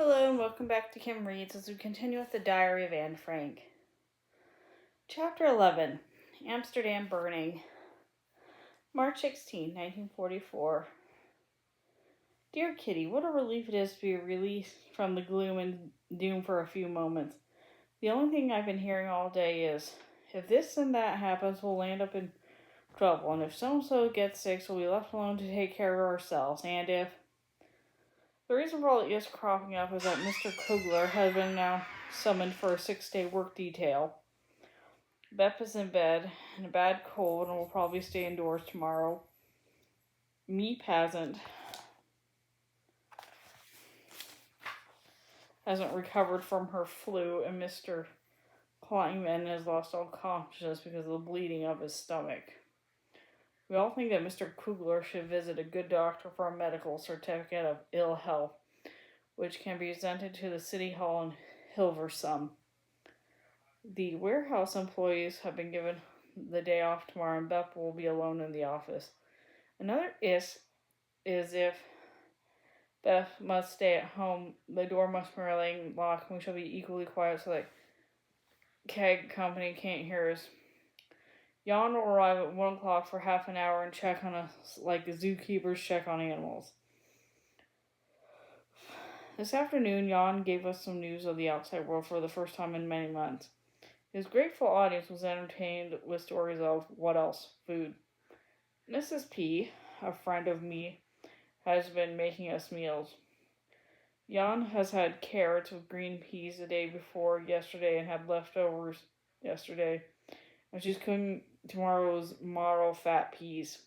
Hello and welcome back to Kim Reads as we continue with the Diary of Anne Frank. Chapter 11, Amsterdam Burning. March 16, 1944. Dear Kitty, what a relief it is to be released from the gloom and doom for a few moments. The only thing I've been hearing all day is, if this and that happens, we'll land up in trouble, and if so-and-so gets sick, we'll be left alone to take care of ourselves, and if... The reason for all that is cropping up is that Mr. Kugler has been now summoned for a 6-day work detail. Beth is in bed in a bad cold and will probably stay indoors tomorrow. Meep hasn't recovered from her flu, and Mr. Kleinman has lost all consciousness because of the bleeding of his stomach. We all think that Mr. Kugler should visit a good doctor for a medical certificate of ill health, which can be presented to the City Hall in Hilversum. The warehouse employees have been given the day off tomorrow, and Beth will be alone in the office. Another is if Beth must stay at home, the door must remain locked, and we shall be equally quiet so that keg company can't hear us. Jan will arrive at 1 o'clock for half an hour and check on us like the zookeepers check on animals. This afternoon, Jan gave us some news of the outside world for the first time in many months. His grateful audience was entertained with stories of, what else, food. Mrs. P., a friend of me, has been making us meals. Jan has had carrots with green peas the day before yesterday and had leftovers yesterday. And she's cooking tomorrow's marrow fat peas.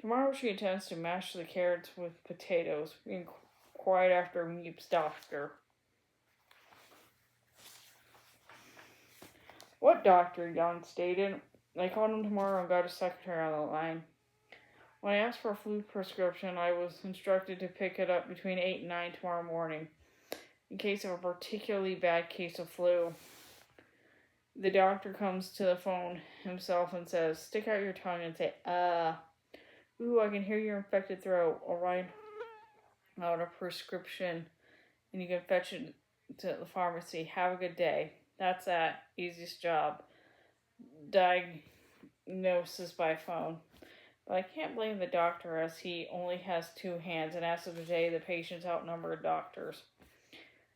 Tomorrow she intends to mash the carrots with potatoes, being quiet after Meep's doctor. What doctor? Jan stated. I called him tomorrow and got a secretary on the line. When I asked for a flu prescription, I was instructed to pick it up between 8 and 9 tomorrow morning, in case of a particularly bad case of flu. The doctor comes to the phone himself and says, stick out your tongue and say, ooh, I can hear your infected throat. I'll write out a prescription and you can fetch it to the pharmacy. Have a good day. That's that. Easiest job. Diagnosis by phone. But I can't blame the doctor as he only has 2 hands, and as of today, the patients outnumber doctors.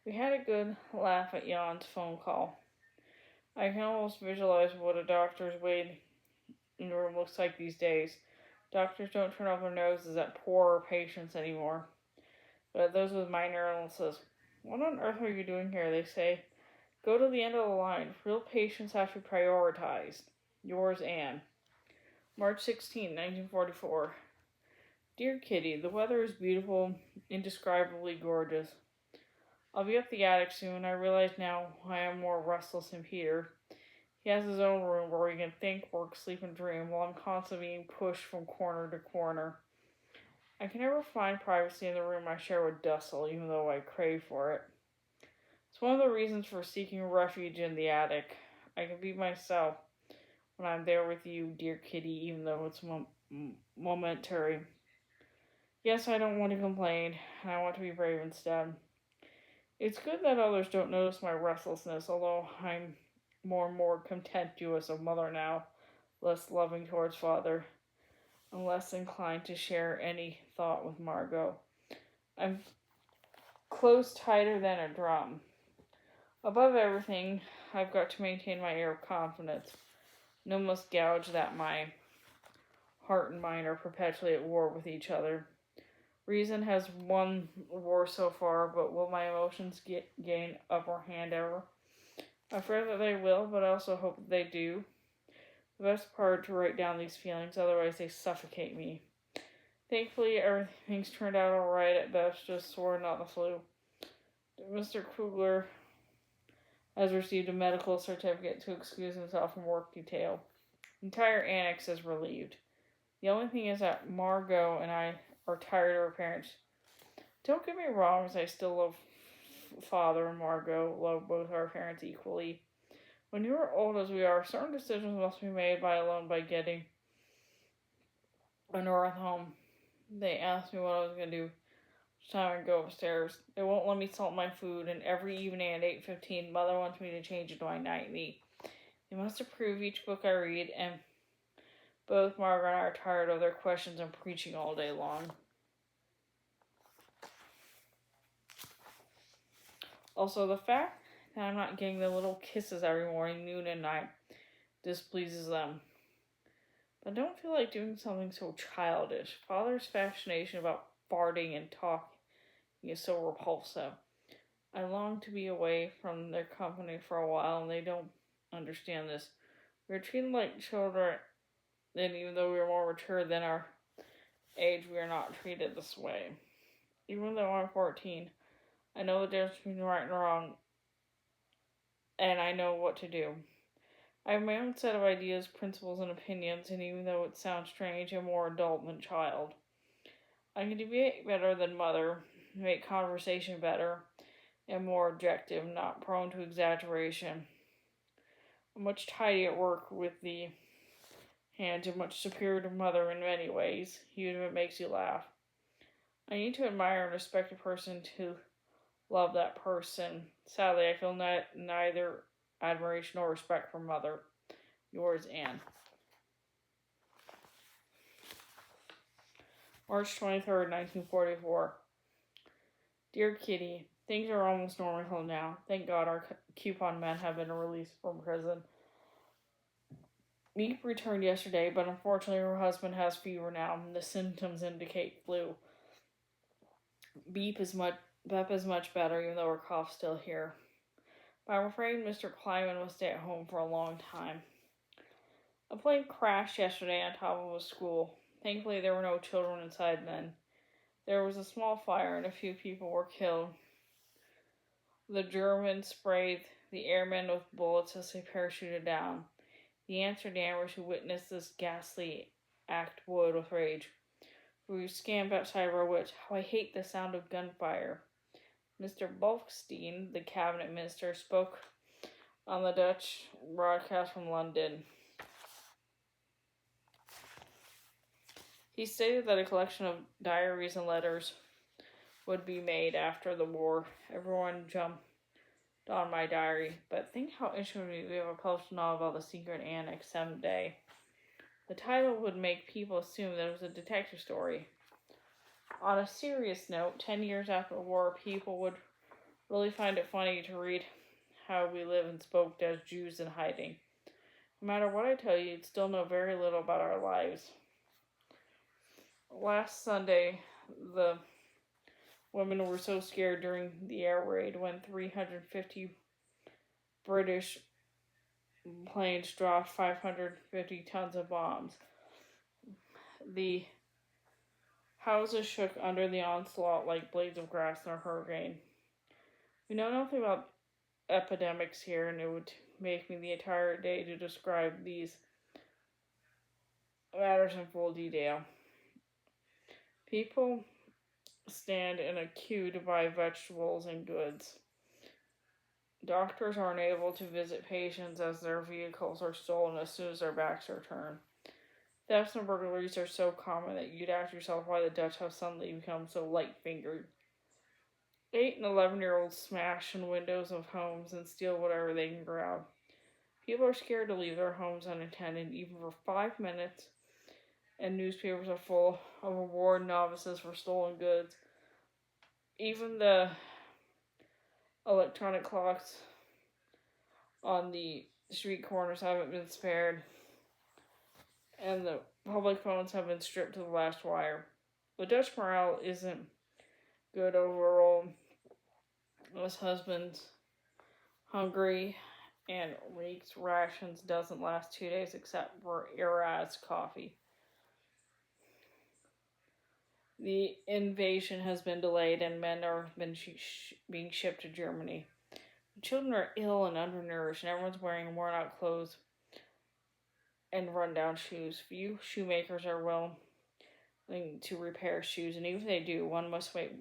We had a good laugh at Jan's phone call. I can almost visualize what a doctor's waiting room looks like these days. Doctors don't turn up their noses at poorer patients anymore. But at those with minor illnesses, what on earth are you doing here? They say, go to the end of the line. Real patients have to be prioritized. Yours, Anne. March 16, 1944. Dear Kitty, the weather is beautiful, indescribably gorgeous. I'll be up the attic soon. I realize now I am more restless than Peter. He has his own room where he can think, work, sleep, and dream, while I'm constantly being pushed from corner to corner. I can never find privacy in the room I share with Dussel, even though I crave for it. It's one of the reasons for seeking refuge in the attic. I can be myself when I'm there with you, dear Kitty, even though it's momentary. Yes, I don't want to complain, and I want to be brave instead. It's good that others don't notice my restlessness, although I'm more and more contemptuous of Mother now, less loving towards Father, and less inclined to share any thought with Margot. I'm closed tighter than a drum. Above everything, I've got to maintain my air of confidence. No one must gouge that my heart and mind are perpetually at war with each other. Reason has won the war so far, but will my emotions gain upper hand ever? I fear that they will, but I also hope that they do. The best part to write down these feelings, otherwise they suffocate me. Thankfully, everything's turned out alright at best, just sore, not the flu. Mr. Kugler has received a medical certificate to excuse himself from work detail. The entire annex is relieved. The only thing is that Margot and I are tired of our parents. Don't get me wrong, as I still love Father and Margot, love both our parents equally. When you are old as we are, certain decisions must be made alone by getting a north home. They asked me what I was going to do Each time I go upstairs, they won't let me salt my food, and every evening at 8:15, Mother wants me to change into my nightly. They must approve each book I read, and both Margaret and I are tired of their questions and preaching all day long. Also, the fact that I'm not getting the little kisses every morning, noon, and night displeases them. But I don't feel like doing something so childish. Father's fascination about farting and talking is so repulsive. I long to be away from their company for a while, and they don't understand this. We're treated like children, and even though we are more mature than our age, we are not treated this way. Even though I'm 14, I know the difference between right and wrong, and I know what to do. I have my own set of ideas, principles, and opinions, and even though it sounds strange, I'm more adult than child. I can debate better than Mother, make conversation better, and more objective, not prone to exaggeration. I'm much tidier at work with the hands and much superior to Mother in many ways, even if it makes you laugh. I need to admire and respect a person to love that person. Sadly, I feel neither admiration nor respect for Mother. Yours, Anne. March 23rd, 1944. Dear Kitty, things are almost normal now. Thank God our coupon men have been released from prison. Meep returned yesterday, but unfortunately her husband has fever now, and the symptoms indicate flu. Bep is much better, even though her cough's still here. But I'm afraid Mr. Kleiman will stay at home for a long time. A plane crashed yesterday on top of a school. Thankfully, there were no children inside then. There was a small fire and a few people were killed. The Germans sprayed the airmen with bullets as they parachuted down. The Amsterdammers who witnessed this ghastly act would with rage. We scammed outside our wits. How I hate the sound of gunfire. Mr. Bulkstein, the cabinet minister, spoke on the Dutch broadcast from London. He stated that a collection of diaries and letters would be made after the war. Everyone jumped on my diary, but think how interesting it would be if we have a published novel about the secret annex someday. The title would make people assume that it was a detective story. On a serious note, 10 years after the war, people would really find it funny to read how we live and spoke as Jews in hiding. No matter what I tell you, you'd still know very little about our lives. Last Sunday, the women were so scared during the air raid when 350 British planes dropped 550 tons of bombs. The houses shook under the onslaught like blades of grass in a hurricane. We know nothing about epidemics here, and it would make me the entire day to describe these matters in full detail. People stand in a queue to buy vegetables and goods. Doctors aren't able to visit patients as their vehicles are stolen as soon as their backs are turned. Thefts and burglaries are so common that you'd ask yourself why the Dutch have suddenly become so light-fingered. 8 and 11-year-olds smash in windows of homes and steal whatever they can grab. People are scared to leave their homes unattended, even for 5 minutes, and newspapers are full of award novices for stolen goods. Even the electronic clocks on the street corners haven't been spared, and the public phones have been stripped to the last wire. The Dutch morale isn't good overall. His husband's hungry, and Reek's rations doesn't last 2 days except for Iraz coffee. The invasion has been delayed, and men are being shipped to Germany. The children are ill and undernourished, and everyone's wearing worn-out clothes and run-down shoes. Few shoemakers are willing to repair shoes, and even if they do, one must wait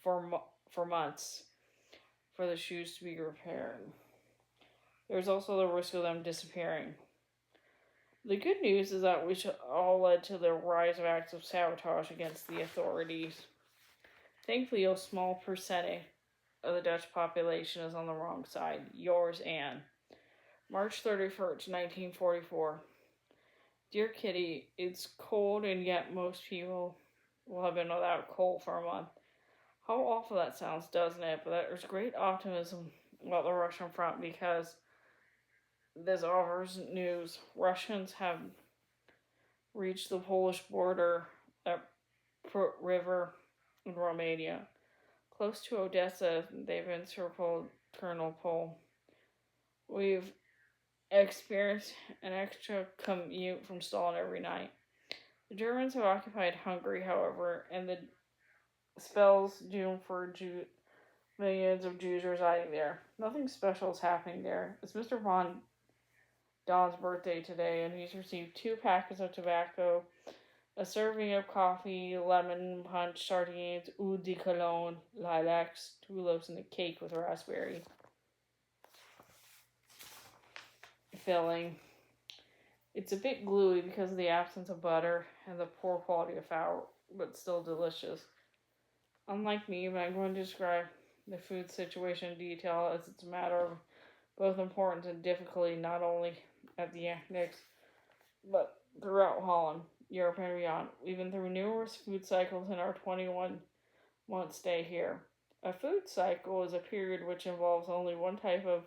for months for the shoes to be repaired. There's also the risk of them disappearing. The good news is that which all led to the rise of acts of sabotage against the authorities. Thankfully, a small percentage of the Dutch population is on the wrong side. Yours, Anne. March 31st, 1944. Dear Kitty, it's cold and yet most people will have been without coal for a month. How awful that sounds, doesn't it? But there's great optimism about the Russian front because this offers news. Russians have reached the Polish border at Prut River in Romania. Close to Odessa, they've encircled Colonel Pole. We've experienced an extra commute from Stalin every night. The Germans have occupied Hungary, however, and the spells doom for millions of Jews residing there. Nothing special is happening there. It's Mr. Von Don's birthday today, and he's received 2 packets of tobacco, a serving of coffee, lemon punch, sardines, eau de cologne, lilacs, 2 loaves, and a cake with raspberry filling. It's a bit gluey because of the absence of butter and the poor quality of flour, but still delicious. Unlike me, but I'm going to describe the food situation in detail as it's a matter of both importance and difficulty, not only at the annex, but throughout Holland, Europe, and beyond. We've been through numerous food cycles in our 21-month stay here. A food cycle is a period which involves only one type of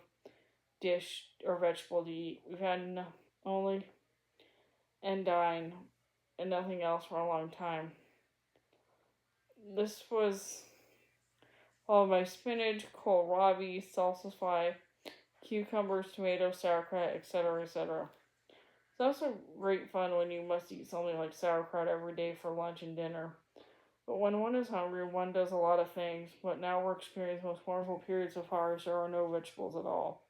dish or vegetable to eat. We've had only and dine and nothing else for a long time. This was followed by spinach, kohlrabi, salsa fly, cucumbers, tomatoes, sauerkraut, etc., etc. It's also great fun when you must eat something like sauerkraut every day for lunch and dinner. But when one is hungry, one does a lot of things, but now we're experiencing the most wonderful period so far as there are no vegetables at all.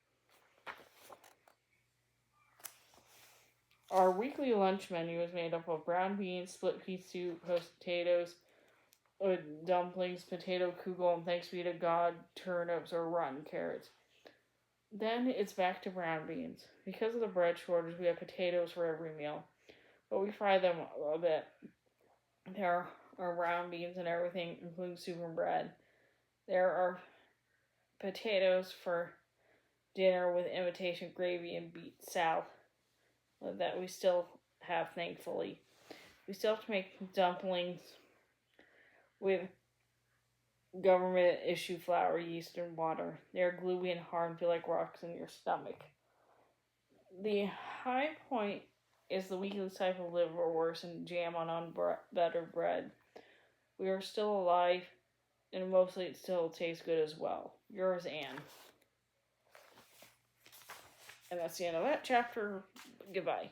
Our weekly lunch menu is made up of brown beans, split pea soup, roasted potatoes, dumplings, potato kugel, and thanks be to God, turnips or rotten carrots. Then it's back to brown beans. Because of the bread shortage, we have potatoes for every meal, but we fry them a bit. There are brown beans and everything, including soup and bread. There are potatoes for dinner with imitation gravy and beet salad that we still have, thankfully. We still have to make dumplings with government issue flour, yeast, and water. They are gluey and hard and feel like rocks in your stomach. The high point is the weekly cycle of liverwurst and jam on unbuttered bread. We are still alive, and mostly it still tastes good as well. Yours, Anne. And that's the end of that chapter. Goodbye.